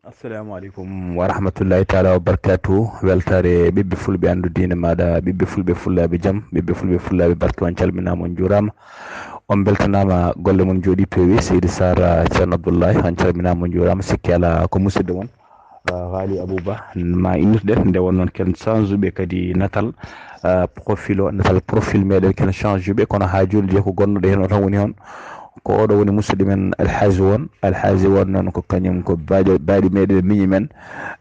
assalamu alaikum wa rahmatullahi taala wa barakatuh. Weltare ɓiɓɓe fulɓe andu diine maɗa, ɓiɓɓe fulɓe fullaɓe jaam, ɓiɓɓe fulɓe fullaɓe barke, on calminama, on jurama, on beltanama, golle mon jooɗi peewi. Seydi Sara ceerno Abdoullahi, on calminama, on jurama, sikki ala ko musidɗo mon Waly Abouba ma innirɗen. Nde won noon ken change uɓe kadi natal profil o, natal profil meɗen ken change uɓe, kono ha joni je ko gonnuɗo hen o tan woni on, ko oɗo woni musidɗo men alhaji won noon ko kañum ko baɗi meɗen miñi men,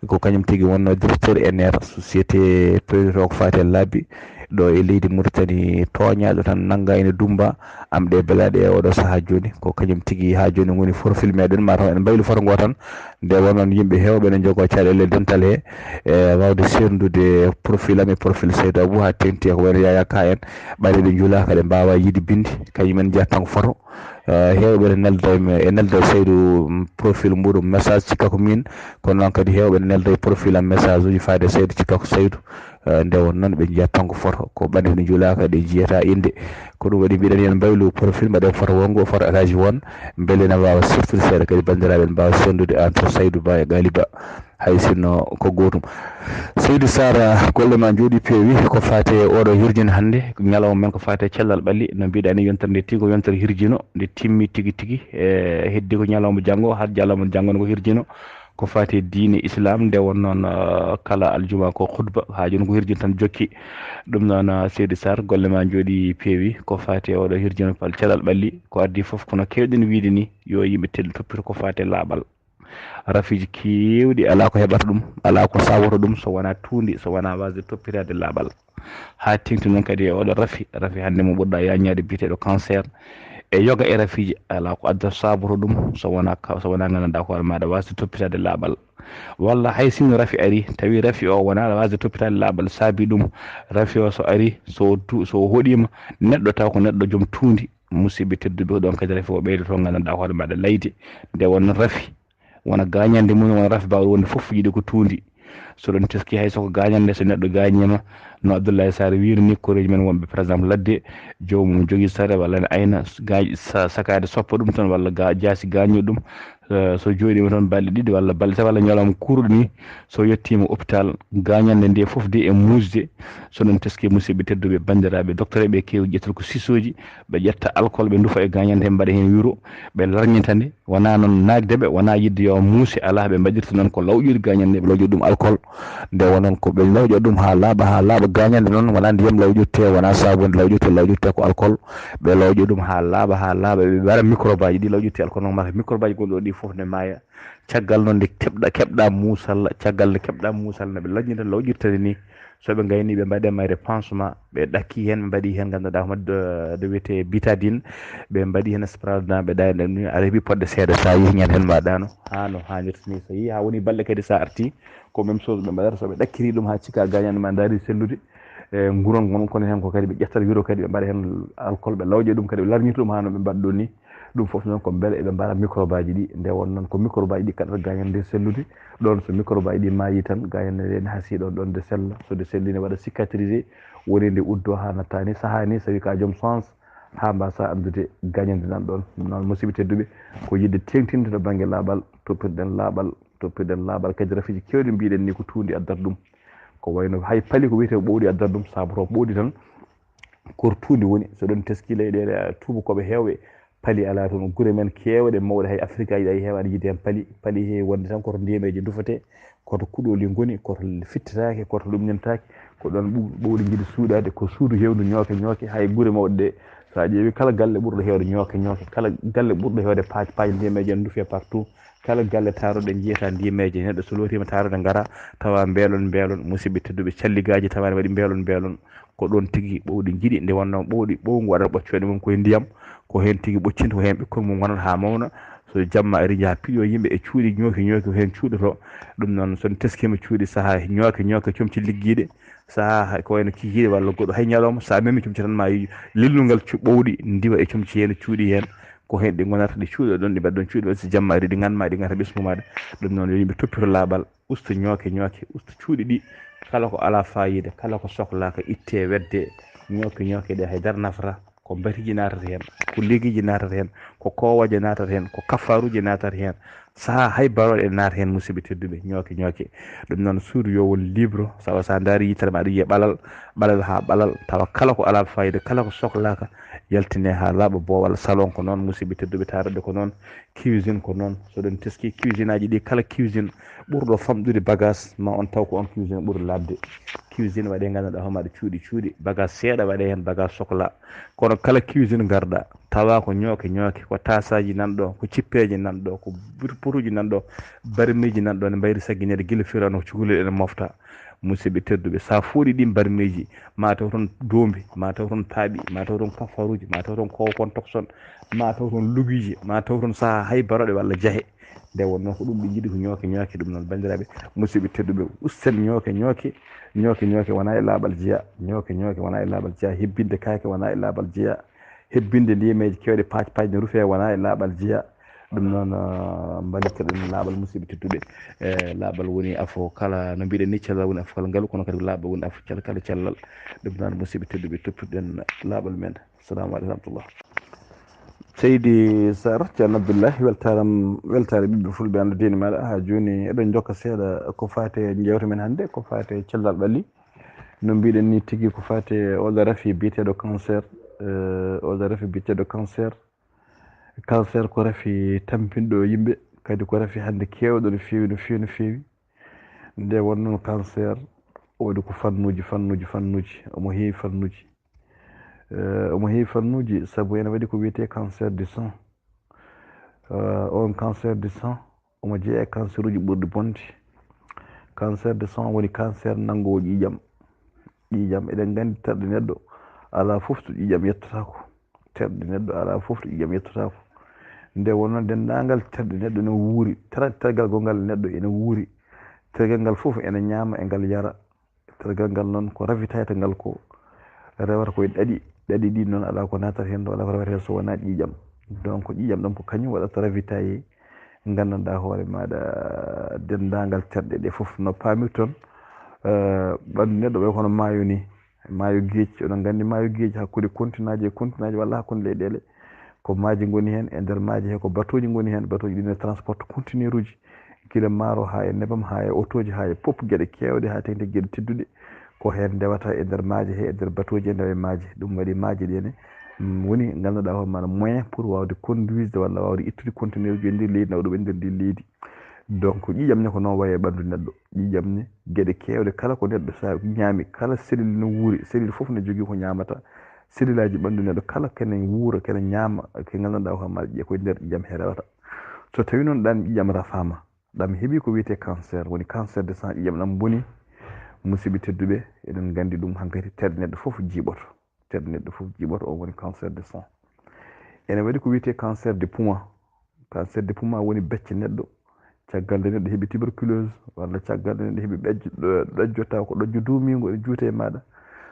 ko kañum tigui wonno directeur ENR société président ko fati labbi ɗo e leydi Mauritanie, toñaɗo tan nangga ene dumba am ɗe belaɗe e oɗo saaha joni, ko kañum tigui ha joni woni profil meɗen. Mataw en mbaylu foto go tan, nde won noon yimɓe hewɓe ne jogo caɗele dental he e wawde sendude profil am e profil Seydou Abou ha tengti ko wayno Yaya Ka en, ɓaleɓe juulaka ɗe mbawa yiide bindi, kañumen jiyata tan ko photo. Hewɓe ne nelda e Seydou profil muɗum message cikka ko min, kono noon kadi hewɓe ne nelda e profil am message uji fade Seydou cikka ko Seydou. Nde won noon ɓe jiyata tan ko photo, ko ɓande ne juulaka ɗe jiyata inde, ko ɗum waɗi mbiɗen yen mbaylu profil mbaɗen photo wongo, photo alaji won, beele ne wawa sirtude seeɗa kadi bandiraɓe ne mbawa sendude entre Seydou Ba e Galiba, hay sinno ko gotum. Seydi Sara, golle ma jooɗi peewi ko fate oɗo hirjine hannde, ñalawma men ko fate cellal ɓalli, no mbiɗa ni yontere nde tigui ko yontere hirjino, nde timmi tigui tigui e heddi ko ñalawma janggo, har ñalawma janggo ko hirjino, ko fati diine islam. Nde won noon kala aljuma ko khutba, ha joni ko hirjini tan jokki. ɗum noon Seydi Sar, golle ma jooɗi peewi ko fati oɗo hirjino pal cellal ɓalli, ko addi foof kono kewɗen wiide ni yo yimɓe toppito ko fate laaɓal. Rafiji kewɗi ala ko heɓata ɗum, ala ko sawoto ɗum, so wona tuundi, so wona wasde toppitade laaɓal. Ha tengti noon kadi e oɗo rafi hande mo ɓurɗa yañade biteɗo cancer, e yoga e rafiji ala ko adda saboto ɗum, so wona gandanɗa hoore maɗa wasde toppitade laaɓal. Walla hay sinno rafi ari, tawi rafi o wona wasde toppitade laaɓal, saabi ɗum rafi o so ari so hoɗima neɗɗo taw ko neɗɗo joom tuundi, musidɓe tedduɓe ko ɗon kadi rafi o ɓeydoto gandanɗa hoore maɗa layde. Nde wonno rafi wona gañande mum, wona rafi bawɗo wonde foof yiiɗi ko tuundi. So ɗon teski hay soko gañande, so neɗɗo gañima no Abdoulaye Sarr wirini koreji men wonɓe par exemple ladde, jomum jogui saare walla ne ayna sakade soppa ɗum tan, walla jaasi gaño ɗum, so joɗima toon balɗe ɗiɗi walla balɗe tati walla ñalawma kurɗo ni, so yettima hôpital gañande nde foof de e musde. So ɗon teski musidɓe tedduɓe bandiraɓe docteur ɓe kewi ƴettude ko sisoji, ɓe ƴetta alcool ɓe duufa e gañande he, mbaɗa hen wuro, ɓe larñitande, wona noon nagdeɓe, wona yidde yo muusi, ala, ɓe mbaɗirta noon ko lawƴude gañande, ɓe lawƴude ɗum alcool. Nde wonon ko ɓe lawƴa ɗum ha laaɓa gañande noon, wona ndiyam lawƴirte, wona sabunde lawƴirte ko alcool. Ɓe lawƴa ɗum ha laaɓa ɓe mbaɗa microbe aji ɗi lawƴirte alcool noon, mata microbe aji gonɗo ɗi foof ne maaya. Caggal noon nde keɓɗa muusal, no ɓe laññita lawƴirtade ni, soɓe gayni ɓe mbaɗe mayre pansement, ɓe ɗakki hen, ɓe mbaɗi hen ganduɗa ko de wiyete bitadine, ɓe mbaɗi hen spradna, ɓe ɗani ni aɗa heeɓi podde seeɗa, sa yeehi ñande hen mbaɗano ha no hannirta ni. So yi ha woni balɗe kadi sa arti ko même chose ɓe mbaɗata, soɓe ɗakkiri ɗum ha cikka gañande ma daari sellude e guuron gon kono hen ko kadi ɓe ƴettata wiro kadi ɓe mbaɗa hen alcool, ɓe lawƴa ɗum kadi ɓe larñita ɗum ha no ɓe mbaɗa ɗo ni. ɗum foof noon ko beele eɓe mbaɗa microbe aji ɗi. Nde won noon ko microbe aji ɗi kaɗata gañande nde sellude ɗon, so microbe aji ɗi maayi tan gañande nde ne haasi ɗon nde sella, so nde selli ne waɗa cicatrisé, woni nde uddo ha nattani sahani, so tawi ka joom chance ha mbasa andude gañande nan ɗon. ɗum noon musidɓe tedduɓe, ko yidde tengtinde to banggue laaɓal, toppirɗen laaɓal kadi rafiji kewɗi mbiɗen ni ko tuundi addata ɗum, ko wayno hay paali ko wiyete ɓowɗi addata ɗum, saboto ɓowɗi tan koto tuundi woni. So ɗon teski leyɗele tubakoɓe hewɓe paali ala toon, guure men kewɗe mawɗe, hay Afrique aji ɗi heewa aɗa yiide hen paali he wonde tan koto ndiyameji dufate, koto kuɗoli goni, koto fittetake, koto lumnintake, ko ɗon ɓowɗi jiiɗi suuɗade, ko suudu hewdu ñooke hay guure mawɗe ɗe. Sa ƴeewi kala galle ɓurɗo hewde ñooke, kala galle ɓurɗo hewde paaji ndiyameji en duufe partout, kala galle taroɗe jiyata ndiyameji, neɗɗo so lootima tarode gara tawa beelon musidɓe tedduɓe, calligaji tawa ne waɗi beelon, ko ɗon tigui ɓowɗi jiiɗi. Nde wonno ɓowngu waɗata ɓoccode mum koye ndiyam, ko hen tigui ɓoccinta, ko hen ɓikkon mum wonata ha mawna, so jamma ari jaaha piiƴo yimɓe e cuuɗi ñooki ko hen cuuɗoto. ɗum noon son teskima cuuɗi saaha ñooke comci ligguiɗe, saaha ko wayno kikiɗe walla goɗɗo, hay ñalawma sa memi comci tan ma lilnugal ɓowɗi diwa e comci hen cuuɗi hen, ko hen ɗi gonata ɗi cuuɗo ɗon, ɗi mbaɗa ɗon cuuɗi, so jamma ari ɗi ganma ɗi gata ɓesgu maɗa. ɗum noon yo yimɓe toppito laaɓal, usto ñooke, usto cuuɗi ɗi, kala ko ala fayida, kala ko sohlaka itte wedde ñooke ɗe haydara nafata. ko batiji natata hen, ko ligiji natata hen, ko kowaje natata hen, ko kafaruji natata hen, saha hay baroɗe naata hen musidɓe tedduɓe ñooke ñooke. ɗum noon suudu yo won libre, sawa sa daari yitere ma aɗa yiya ɓalal ha ɓalal, tawa kala ko ala fayida, kala ko sohlaka yaltine ha laaɓa boowal. salon ko noon musidɓe tedduɓe, taradde ko noon, cuisine ko noon. soɗon teski cuisine aji ɗi, kala cuisine ɓurɗo famɗude bagage ma on taw ko on cuisine ɓuuri labde. cuisine waɗe ganduɗa homaɗa cuuɗi bagage seeɗa waɗe hen, bagage sohla. kono kala cuisine garɗa tawa ko ñooke ñooke, ko tasaji nanɗo, ko cippeje nanɗo, ko potuji nanɗo, barmiji nanɗo ne mbayri sagguinede guila firano cukalel ene mofta. musidɓe tedduɓe, sa fooɗi ɗin barmiji ma taw toon doombi, ma taw toon paaɓi, ma taw toon kafaruji, ma taw toon kowkon tokson, ma taw toon lugiji, ma taw toon saha hay baroɗe walla jaahe. nde wonno ko ɗum ɓe jiiɗi ko ñooke ñooke. ɗum noon bandiraɓe musidɓe tedduɓe, usten ñooke ñooke. ñooke ñooke wona e laaɓal jeeya, ñooke ñooke wona e laaɓal jeeya, hebbinde kaake wona e laaɓal jeeya, hebbinde ndiyemeji kewɗe paaj ne ruufe wona e laaɓal jeeya. ɗum noon mballittoɗen laaɓal musidɓe tedduɓe. laaɓal woni afo kala no mbiɗen ni, cellal woni afo kala ngaalu, kono kadi laaɓal woni afo kala cellal. ɗum noon musidɓe tedduɓe toppitoɗen laaɓal men. assalamu aleykum rahmatullah. seydi sar ceerno abdoullahi, weltare ɓiɓɓe fulɓe ando dini maɗa. ha joni eɗen jokka seeɗa ko fate jewte men hannde, ko fate cellal ɓalli. no mbiɗen ni tigui ko fate oɗo rafi biyeteɗo cancer. oɗo rafi biyeteɗo cancer ko rafi tampinɗo yimɓe, kadi ko rafi hannde kewɗo no fewi no fewi no fewi. nde wonnoon cancer waɗi ko fannuji omo heewi fannuji. omo heewi fannuji saabu ene waɗi ko wiyete cancer du sang. on cancer du sang omo jeeya e cancer uji ɓurɗi bonde. cancer du sang woni cancer nanngowo ƴiƴam. eɗen gandi terɗe neɗɗo ala fof to ƴiƴam yettotako. terɗe neɗɗo ala fof to ƴiƴam yettotako. nde wonno dendagal terɗe neɗɗo ne wuuri, tergal gongal neɗɗo ene wuuri, tergal ngal fof ene ñaama e ngal yara. tergal ngal noon ko ravitayta ngal ko rewata koye ɗaɗi ɗi noon ala ko natata hen ɗo, ala ko rewata hen so wona ƴiƴam. donc ƴiƴam ɗam ko kañum waɗata ravitaye gandanɗa hoore maɗa dendagal terɗe ɗe foof. no pamirton ɓandu neɗɗo ɓay kono maayo ni, maayo gueji. oɗon gandi maayo gueji hakkude continent ji e continent ji walla hakkude leyɗele ko maaji goni hen. e nder maaji he ko batoji goni hen. batoji ɗine transporte conteneur uji guila maaro ha e nebam, ha e autoji, ha e pop gueɗe kewɗe, ha tengti gueɗe tedduɗe ko hen ndewata e nder maaji he, e nder batoji e ndewa e maaji. ɗum waɗi maaji ɗene woni ganduɗa hoore maɗa moyen pour wawde conduisde walla wawde ittude conteneur uji e nder leydi, nawa ɗum e nder ndi leydi. donc ƴiƴam ne ko noon waye ɓandu neɗɗo. ƴiƴam ne gueɗe kewɗe, kala ko neɗɗo sa ñaami, kala cellule no wuuri, cellule foof ne jogui ko ñamata. cellule aji ɓandu neɗɗo kala kene wuura, kene ñaama, ke gandanɗa hoore maɗa ƴiya koye nder ƴiƴam he rewata. so tawi noon ɗan ƴiƴam rafama, ɗam heeɓi ko wiyete cancer, woni cancer de sang, ƴiƴam ɗam boni. musidɓe tedduɓe, eɗen gandi ɗum hankkadi terɗe neɗɗo foof jiiɓoto. terɗe neɗɗo foof jiiɓoto, o woni cancer de sang. ene waɗi ko wiyete cancer de poumon. cancer de poumon woni becce neɗɗo caggal nde neɗɗo heeɓi tuberculose, walla caggal nde neɗɗo heeɓi ɗojjotta ko ɗojjo duumigo e juute maɗa.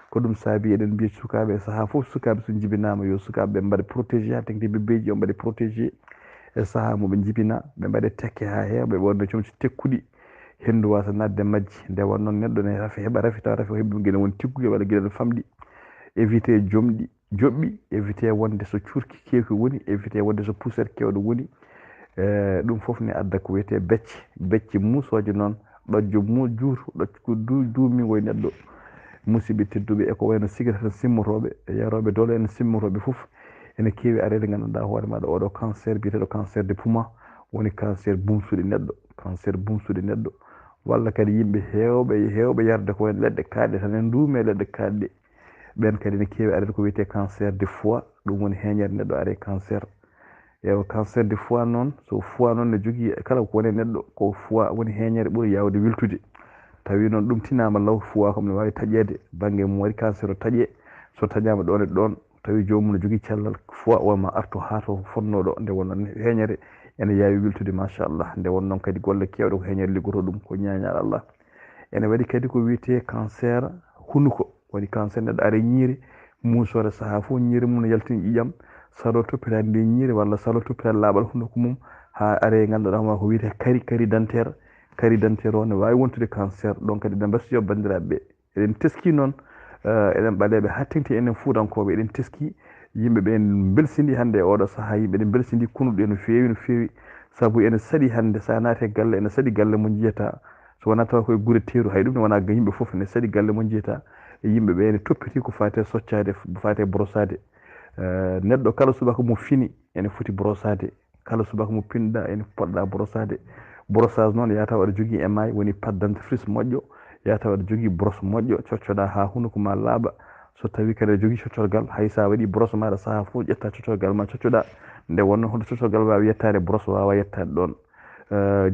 ko ɗum saabi eɗen mbiya sukaɓe saaha foof sukaɓe so jibinama yo sukaɓe ɓe mbaɗe protégé, ha tengti bebbeji yo mbaɗe protégé e saaha moɓe jibina, ɓe mbaɗe tekke ha heewa, ɓe ɓorne comci tekkuɗi hendu wasa nadde majji. nde wonnoon neɗɗo ne heeɓa rafi taw rafi o heeɓi gueɗe woni tigguɗe walla gueɗe famɗi. évité jomɗi joɓɓi, évité wonde so curki kewki woni, évité wonde so poussiére kewɗo woni. ɗum foof ne adda ko wiyete becce musoje noon, ɗojjo juuto ɗojjo duumigo e neɗɗo. musidɓe tedduɓe, eko wayno sigata tan simmotoɓe e yaroɓe dole en simmotoɓe foof ene keewi arede gandanɗa hoore maɗa oɗo cancer biyeteɗo cancer de poumon woni cancer bumsuɗe neɗɗo. cancer bumsuɗe neɗɗo, walla kadi yimɓe hewɓe yarde ko leɗɗe kaɗɗe tan en duumi e leɗɗe kaɗɗe, ɓen kadi ne keewi arede ko wiyete cancer de foie. ɗum woni heñere neɗɗo are cancer. ewa cancer de foie noon, so foie noon ne jogui kala ko woni neɗɗo ko foie woni heñere ɓuuri yawde wiltude. tawi noon ɗum tinama law foie kam ne wawi taƴede banggue mo waɗi cancer o taaƴe. so taƴama ɗon e ɗon, tawi jomum ne jogui cellal foie o ma artu ha to fonnoɗo. nde wonnoon heñere ene yawi wiltude machallah. nde wonnoon kadi golle kewɗe ko heñere liggoto ɗum ko ñañal Allah. ene waɗi kadi ko wiyete cancer hunuko, woni cancer neɗɗo are ñiiri musore saaha foof ñiiri mum ne yaltini ƴiƴam, salo toppitade ndi ñiiri walla salo toppitade laaɓal hunduko mum ha are ganduɗa hoorema ko wiyete kari dentaire. kari dentaire o ne wawi wontude cancer. donc kadi eɗen mbasiyoo bandiraɓeɓe, eɗen teski noon eɗen ɓaleɓe ha tengti enen fuutankoɓe, eɗen teski yimɓe ɓe en belsindi hande oɗo saha yimɓe ɗen belsindi kunuɗe no fewi no fewi saabu ene saɗi hande sa naati galle ene saɗi galle mo jiyata so wona tawa koye guure teeru hay ɗum ne wona yimɓe foof ne saɗi galle mo jiyata yimɓe ɓe ene toppiti ko fate soccade fate brossade neɗɗo kala subaka mo fini ene foti brossade kala subaka mo pinɗa ene poɗɗa brossade brossage noon yataw aɗa jogui émail woni pâte dentifrice moƴƴo yataw aɗa jogui brosse moƴƴo coccoɗa ha hunukoma ma laaɓa so tawi kadi aɗa jogui coccorgal hay sa waɗi brosse maɗa saaha foof ƴetta coccorgal ma coccoɗa nde wonno hoto coccorgal wawi yettade brosse wawa yettade ɗon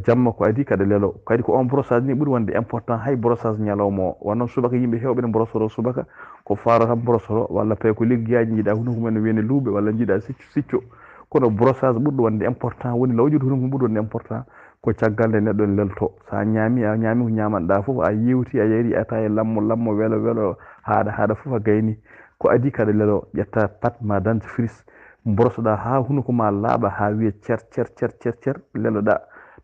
jamma ko adi kada lelo kadi ko on brossage ni ɓuuri wonde important hay brossage ñalawma o wonno subaka yimɓe hewɓe ne brossoro subaka ko faaro tan brossoro walla tawi ko ligguiyaji jiiɗa hunuko mumen wiyene luuɓe walla jiiɗa sicco kono brossage ɓurɗo wonde important woni lawƴude hunuko ɓuuri wonde important ko caggal nde neɗɗo ne lelto sa ñaami ko ñamanɗa foof a yewti a yari ata e lammo welo haɗa foof a gayni ko adi kada lelo ƴetta pâte ma dentifrice brossoɗa ha hunuko ma laaɓa ha wiya cer leloɗa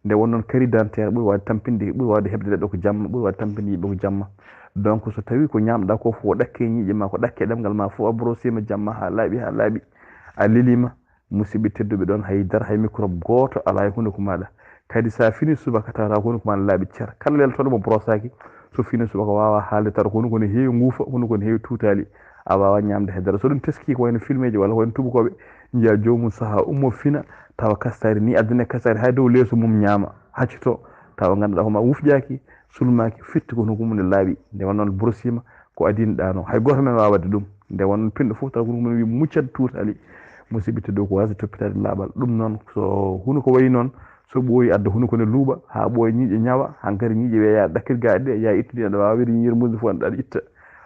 nde wonnoon kari dentaire ɓuuri wawde tampinde ɓuuri wawde hebde neɗɗo ko jamma ɓuuri wawde tampinde yimɓe ko jamma donc so tawi ko ñamɗa ko fof ɗakke ñiiƴe ma ko ɗakke ɗemgal ma fof a brossima jamma ha laaɓi a lelima musidɓe tedduɓe ɗon haydara hay microbe goto ala e hunuko maɗa kadi sa fini subaka tawata hunuko ma ne laaɓi cer kala leltoɗo mo brossaki so fini subaka wawa haalde taw hunuko ne heewi nguufa hunuko ne heewi tutali a wawa ñamde heddora so ɗum teski ko wayno film ji walla ko wayno tubakoɓe jiiya jomum saaha ummo fina tawa kastari ni addane kastari hay dow leeso mum ñaama haccito tawa ganduɗa homa wufƴaki sulmaki fitti ko hunuko mum ne laaɓi nde wonnoon brossima ko adinɗano hay goto men wawa wadde ɗum nde wonnoon pinɗo foof tawa hunuko mum wi muccat tutali musidɓe tedduɓe ko wasde toppitade laaɓal ɗum noon so hunuko wayi noon so ɓooyi adda hunuko ne luuɓa ha ɓooya ñiiƴe ñawa hankkadi ñiiƴe wiya ya ɗakkit ga ɗe ya ittude aɗa wawi wiide ñirmude fof aɗa itta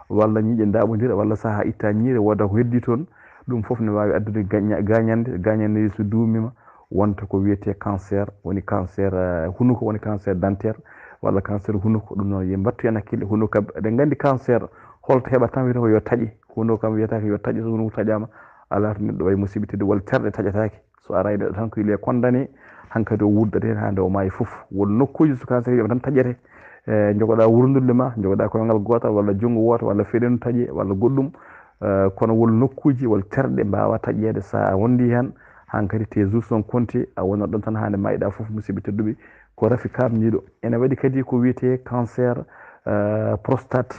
walla ñiiƴe daɓodira walla saaha itta ñiire woda ko heddi toon ɗum foof ne wawi addude gañande so duumima wonta ko wiyete cancer woni cancer hunuko woni cancer dentaire walla cancer hunuko ɗum noon yimɓe mbattu hen hakkille hunuko kam eɗen gandi cancer holto heɓata tan wiyata ko yo taaƴe hunuko kam wiyata ko yo taaƴe so hunuko taaƴama ala to neɗɗo wayi musidɓe tedduɓe walla terɗe taƴatake so ara neɗɗo tan ko ile condamné hankkadi o wuddata hen hande o maayi foof won nokkuji so cancer wiima tan taƴete jogoɗa wurdude ma jogoɗa koyngal gotal walla junngo woto walla feɗenu taaƴe walla goɗɗum kono won nokkuji walla terɗe mbawa taƴede sa wondi hen hankkadi te jours son compté a wonat ɗon tan hande mayiɗa foof musidɓe tedduɓe ko rafi kamniɗo ene waɗi kadi ko wiyete cancer prostate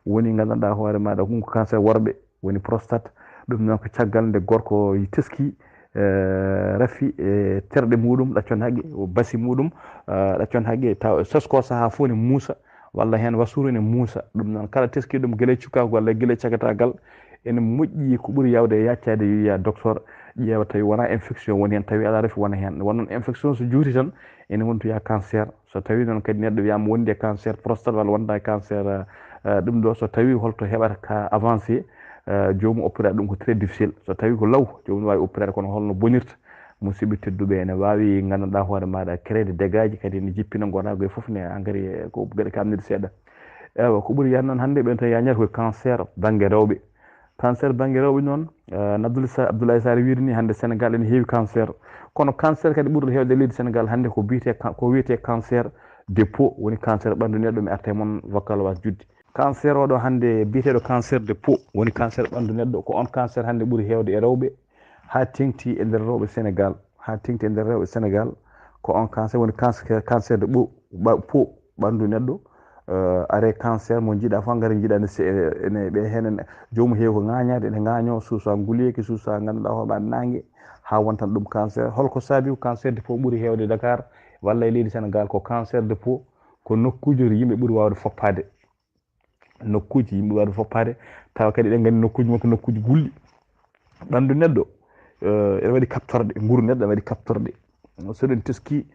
woni gandanɗa hoore maɗa ɗum ko cancer worɓe woni prostate ɗum noon ko caggal nde gorko teski rafi e terɗe muɗum ɗaccon haqqe basi muɗum ɗaccon haqqe taw sosko saaha fof ne muusa walla hen wasuru ne muusa ɗum noon kala teski ɗum gueɗe cukkago walla gueɗe cagatagal ene moƴƴi ko ɓuuri yawde yaccade wiya docteur ƴeewa tawi wona infection woni hen tawi ala rafi wona hen wonnon infection so juuti tan ene wontoya cancer so tawi noon kadi neɗɗo wiyama wondi e cancer prostate walla wonda e cancer ɗum ɗo so tawi holto heɓata ka avancé jomum opérade ɗum ko très difficile so tawi ko law jomum wawi opérade kono holno bonirta musidɓe tedduɓe ene wawi gandanɗa hoore maɗa créde dégâts ji kadi ne jippina gonago e foof ne engrais ko gueɗe kamnide seeɗa ewa ko ɓuuri yande noon hande ɓen tawi yañata koye cancer banggue rewɓe cancer banggue rewɓe noon Abdoulaye Sall wirini hande Sénégal ene heewi cancer kono cancer kadi ɓurɗo hewde leydi Sénégal hande ko wiyete cancer des peaux woni cancer ɓandu neɗɗo mi arta moon vocal was judde cancer oɗo hande biyeteɗo cancer de peau woni cancer ɓandu neɗɗo ko on cancer hande ɓuuri hewde e rewɓe ha tengti e nder rewɓe Sénégal ko on cancer woni cancer de peau ɓandu neɗɗo are cancer mo jiiɗa fof ngari jiiɗa ene ɓe hen jomum heewi ko ŋañade ene ŋaño suusa nguleyki suusa ganduɗa hoɓa nangue ha wontan ɗum cancer holko saabi ko cancer de peau ɓuuri hewde Dakar walla e leydi Sénégal ko cancer de peau ko nokkuji yimɓe ɓuuri wawde foppade tawa kadi eɗen gandi nokkuji makko nokkuji gulɗi ɓandu neɗɗo ene waɗi kaptorɗe nguru neɗɗo ene waɗi kaptorɗe soɗen teski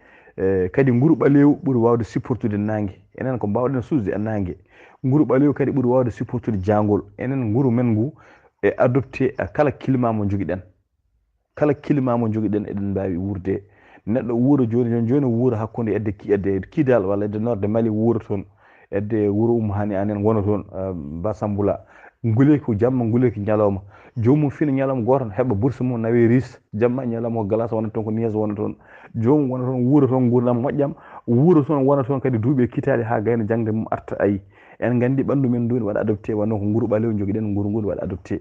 kadi nguru ɓaleewu ɓuuri wawde supportude nangue enen ko mbawɗen suusde e nangue nguru ɓaleewu kadi ɓuuri wawde supportude jangol enen nguru men ngu e adopté kala climat mo joguiɗen eɗen mbawi wurde neɗɗo wuuro joni wuuro hakkude edde Kidal walla edde nord de Mali wuuro toon edde wuuro Hani anen wona toon Basambula nguleyki ko jamma nguleyki ñalawma jomum fina ñalawma goto heɓa bourse mum nawe ris jamma ñalawma ko glace wona toon ko niége wona toon jomum wona toon wuuro toon gurdam moƴƴam wuuro toon wona toon kadi duuɓe kitali ha gayno jangde mum arta ayi en gandi ɓandu men ndu ne waɗa adopté wonno ko nguru ɓalew joguiɗen nguru ngu ne waɗa adopté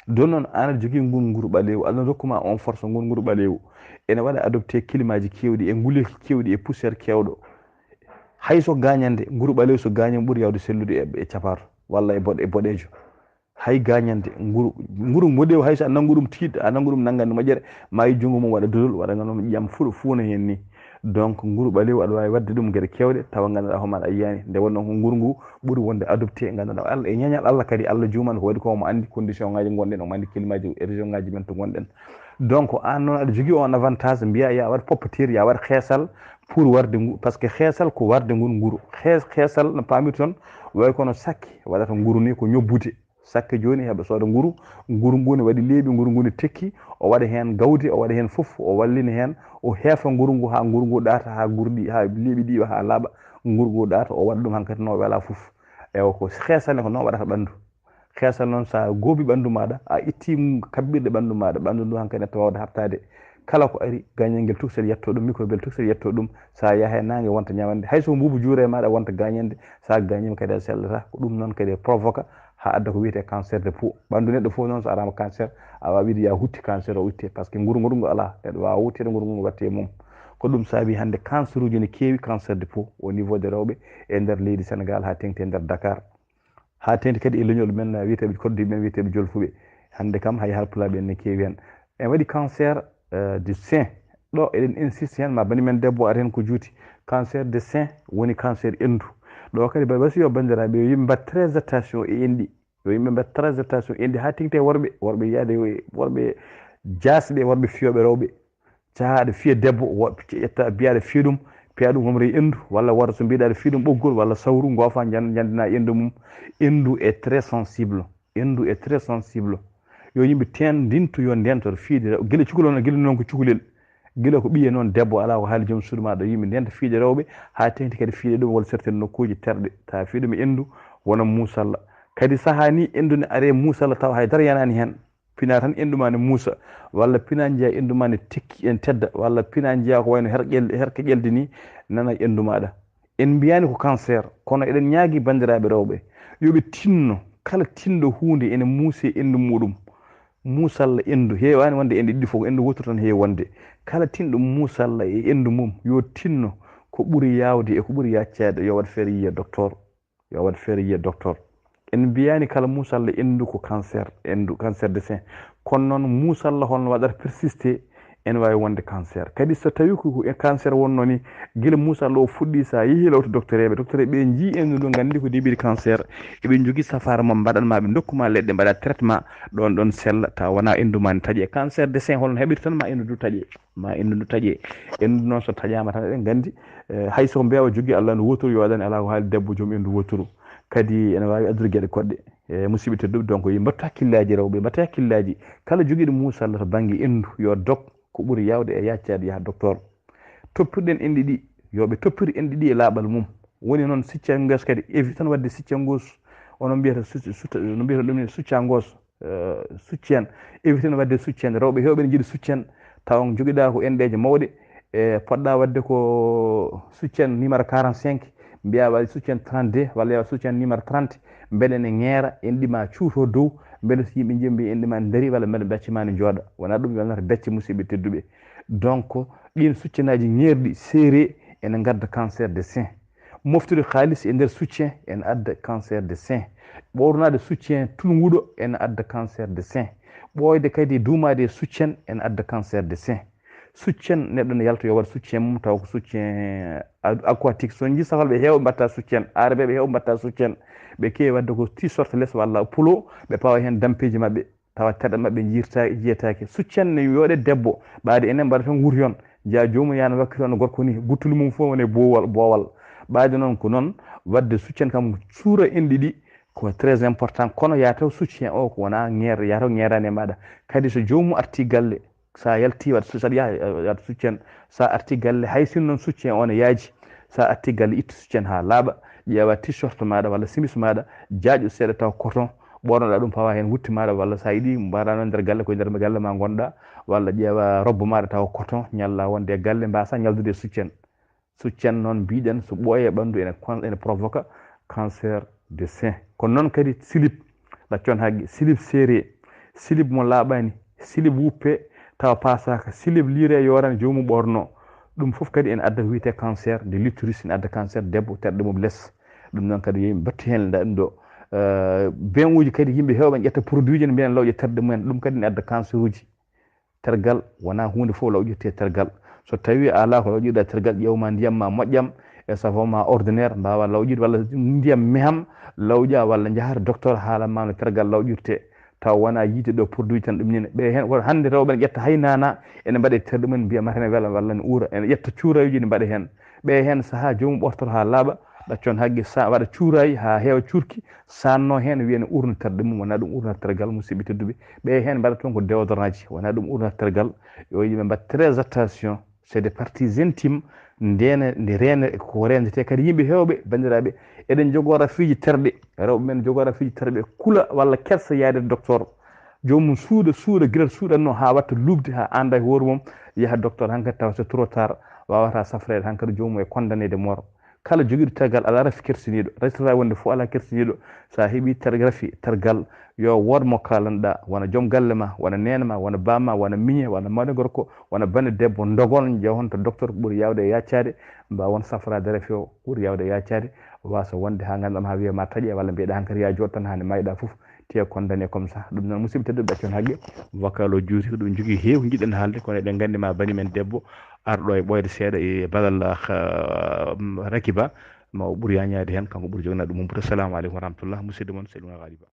don noon an aɗa jogui nguru ɓalewu Allah rokkuma on force nguru ɓalewu ene waɗa adopté climat ji kewɗi e nguleki kewɗi e poussiére kewɗo hayso gañande nguru ɓalewu so gañama ɓuuri yawde sellude e capato walla e boɗejo hay gañande nguru moɗewu hayso a nanggu ɗum tiiɗa a nanggu ɗum nanggande moƴƴere ma yi junggo mum waɗa dodol waɗa ganoma ƴiyam fuuna hen ni donc nguru ɓalewu aɗa wawi wadde ɗum gueɗe kewɗe tawa ganduɗa homaɗa a yiyani nde wonno ko nguru ngu ɓuuri wonde adopté ganduɗa Allah e ñañal Allah kadi Allah jumani ko waɗi ko omo andi condition ngaji gonɗen omo andi climat ji région ngaji men to gonɗen donc an noon aɗa jogui on avantage mbiya ya waɗ poppetire ya waɗ xeesal pour warde par ce que xeesal ko warde nguru xeesal no paami toon way kono sakke waɗata nguru ni ko ñobbude sakke joni heɓa sooda nguru ngu ne waɗi leeɓi nguru ngu ne tekki o waɗa hen gawdi o waɗa hen foof o wallina hen o heefa nguru ngu ha nguru ngu ɗaata ha gurɗi ha leeɓi ɗi ha laaɓa nguru ngu ɗaata o waɗa ɗum hankkadi no wela foof ewa ko xeesal ne ko noon waɗata ɓandu xeesal noon sa goobi ɓandu maɗa a itti kaɓɓirɗe ɓandu maɗa ɓandu ndu hankkadi neɗɗo wawde habtade kala ko ari gañal ngel tukset yetto ɗum microbel tukset yetto ɗum sa yaaha nangue wonta ñamande hayso mbubu juure maɗa wonta gañande sa gañima kadi a sellata ko ɗum noon kadi provoque ha adda ko wiyete cancer de peau ɓandu neɗɗo fof noon so arama cancer a wawi wiide ya hutti cancer o itte par ce que nguru ngu ala neɗɗo wawa wuttede nguru ngu watte mum ko ɗum saabi hande cancer uji ne kewi cancer de peau au niveau de rewɓe e nder leydi Sénégal ha tengti e nder Dakar ha tengti kadi e leñol men wiyeteɓe koddiɓe men wiyeteɓe jolfuɓe hande kam hay halpulaɓe en ne kewi hen en waɗi cancer du sein ɗo eɗen insiste hen ma bani men debbo ari hen ko juuti cancer de sein woni cancer endu ɗo kadi wasi yo bandiraɓe yo yimɓe mbat très attention e enɗi yo yimɓe mbat très attention e enɗi ha tengti e worɓe yiyade worɓe jasɓe worɓe fiyoɓe rewɓe caha aɗa fiya debbo ƴetta biya aɗa fiya ɗum piya ɗum homre endu walla wata so mbiɗa aɗa fiya ɗum ɓoggol walla sawru gofa jandina endu mum endu est très sensible endu est très sensible yo yimɓe tendinto yo ndentor fiide guila cukalel noon guila noon ko cukalel guila ko ɓiye noon debbo ala ko haali joom suudu maɗa yimɓe ndenta fiide rewɓe ha tengti kadi fiide ɗum walla certaine nokkuji terɗe ta fiide ɗum endu wona musalla kadi saaha ni endu ne are musalla taw haydara yanani hen pina tan endu ma ne muusa walla pina jiiya endu ma ne tekki en tedda walla pina jiiya ko wayno herke ƴelde ni nana endu maɗa en mbiyani ko cancer kono eɗen ñaagui bandiraɓe rewɓe yoɓe tinno kala tinɗo hunde ene muuse endu muɗum musalla endu heewani wonde endu ɗiɗi fof endu wototo tan heewi wonde kala tinɗo musalla e endu mum yo tinno ko ɓuuri yawde e ko ɓuuri yaccede yo waɗ feere yiya docteur yo waɗ feere yiya docteur en mbiyani kala musalla endu ko cancer endu cancer de sein kono noon musalla holno waɗata persisté ene wawi wonde cancer kadi so tawi ko cancer wonno ni guila musalla o fuɗɗi sa yeehi lawto docteur eɓe jii endu ndu gandi ko début cancer eɓe jogui safara mum mbaɗanma ɓe dokkuma leɗɗe mbaɗa traitement ɗon sella taw wona endu ma ne taaƴe cancer de sein holno heɓirta tan ma endu ndu taaƴe endu noon so taaƴama tan eɗen gandi hayso mbewa jogui Allah no woturu yo waɗani ala ko haali debbo joom endu woturu kadi ene wawi addude gueɗe koɗɗe e musidɓe tedduɓe donc yo mbattu hakkillaji rewɓe mbatta hakkillaji kala joguiɗo musalla to banggue endu yo dog ko ɓuuri yawde e yaccade yaha docteur toppirɗen enɗi ɗi yoɓe toppir enɗi ɗi e laaɓal mum woni noon siccangos kadi évite tan wadde siccangos onon mbiyata no mbiyata ɗum ni succangos succien évite tan wadde succien rewɓe hewɓe ne jiiɗi succien taw joguiɗa ko enɗeje mawɗe e poɗɗa wadde ko succien numéro 45 mbiya waɗi succien 32 walla yawa succien numéro 30 beele ne ŋeera enɗi ma cuuto dow beele so yimɓe jimbi enɗi ma ne daari walla beele becce ma ne jooɗa wona ɗum welnata becce musidɓe tedduɓe donc ɗin succenaji ŋeerɗi seere ene gadda cancer de sein moftude haalis e nder soutien ene adda cancer de sein ɓornade soutien tulnguɗo ene adda cancer de sein ɓoyde kadi duumade e soutien ene adda cancer de sein soutien neɗɗo ne yalta yo waɗa soutien mum taw ko soutien aquatique so jii safal ɓe heewɓe mbatta soutien arabe ɓe heewɓe mbatta soutien ɓe keewi wadde ko t-shirt less walla polo ɓe pawa hen dampeji mabɓe tawa terɗe mabɓe jiyetake soutien ne yooɗe debbo ɓaade enen mbaɗa tan wuryon jeeya jomum yana wakkilo no gorko ni guttuli mum fof wone boowal ɓaade noon ko noon wadde soutien kam suura enɗi ɗi ko très important kono ya taw soutien o ko wona ŋeer ya taw ŋeerani e maɗa kadi so jomum arti galle sa yalti saɗa yaha soutien sa arti galle hay sin noon soutien o ne yaaji sa arti galle itta soutien ha laaɓa ƴeewa t-shirt maɗa walla simis maɗa jaaƴo seeɗa taw coton ɓornoɗa ɗum pawa hen wutti maɗa walla sa yiiɗi mbaɗano nder galle koye nder galle ma gonɗa walla ƴeewa robbe maɗa taw coton ñalla wonde e galle mbasa ñaldude soutien noon mbiɗen so ɓooye ɓandu ene provoque cancer de sein kono noon kadi slip laccon haqqi slip silib mo laaɓani, silib wuppe tawa pasaka, silib liire yorani jomum ɓorno. ɗum fof kadi en adda wiyete cancer de l'utérus, en adda cancer debbo terɗe mum less. ɗum noon kadi yimɓe battu hen ɗum ɗo ben uji kadi yimɓe hewɓe ƴetta produit ji ne mbiyen lawƴe terɗe mumen, ɗum kadi ne adda cancer uji. tergal wona hunde fof lawƴirte tergal. So tawi ala ko lawƴirɗa tergal, ƴewma ndiyam ma moƴƴam e savon ma ordinaire mbawa lawƴirde, walla ndiyam meham lawƴa, walla jahata docteur haalanma no tergal lawƴirte, taw wona yiide ɗo produit tan ɗum nene ɓe hen. woto hande rewɓe ne ƴetta hay nana ene mbaɗe terɗe mumen mbiya mata ne weela walla ne uura, ene ƴetta cuurayuji ne mbaɗa hen. ɓe hen saaha jomum ɓortoto ha laaɓa, ɗaccon haqqe waɗa cuurayi ha heewa curki, sanno hen wiya ne urna terɗe mum, wona ɗum urnata tergal. musidɓe tedduɓe, ɓe hen mbaɗa toon ko déodorant ji, wona ɗum urnata tergal. yo yimɓe mbaɗa très attention, c'est des parties intimes ndena nde rena ko rendete. kadi yimɓe hewɓe bandiraɓe eɗen jogo rafiji terɗe, rewɓe men jogo rafiji terɗe, kula walla kersa yaade docteur. jomum suuɗa guila suuɗatno ha watta lubde ha anda e hoore mum, yaha docteur hankkadi tawa c'est trop tard, wawata safrede hankkadi jomum e condamné de mort. kala joguiɗo tergal ala rafi kersiniɗo, restata wonde fof ala kersiniɗo. sa heeɓi rafi tergal yo wood mo kalanɗa, wona joom galle ma, wona nene ma, wona bamma, wona miñe, wona mawɗo gorko, wona bande debbo, dogon jehon to docteur ɓuuri yawde e yaccade, mbawon safrade rafi o ɓuuri yawde e yaccade, wasa wonde ha ganduɗa ha wiya ma taaƴe, walla mbiyeɗa hankkadi ya jooɗo tan hande mayɗa foof tiya condamné comme ça. ɗum noon musidɓe tedduɓe ɗaccon haqqe, vocal o juuti ko ɗum jogui heewi jiɗen haalde, kono eɗen gandi ma bani men debbo arɗo e ɓoyde seeɗa e badal rakiba ma o ɓuuri yañade hen, kanko ɓuuri joginade ɗum mum. Assalamu aleykum wa rahmatullah. musidɗo moon Seydou Galiba.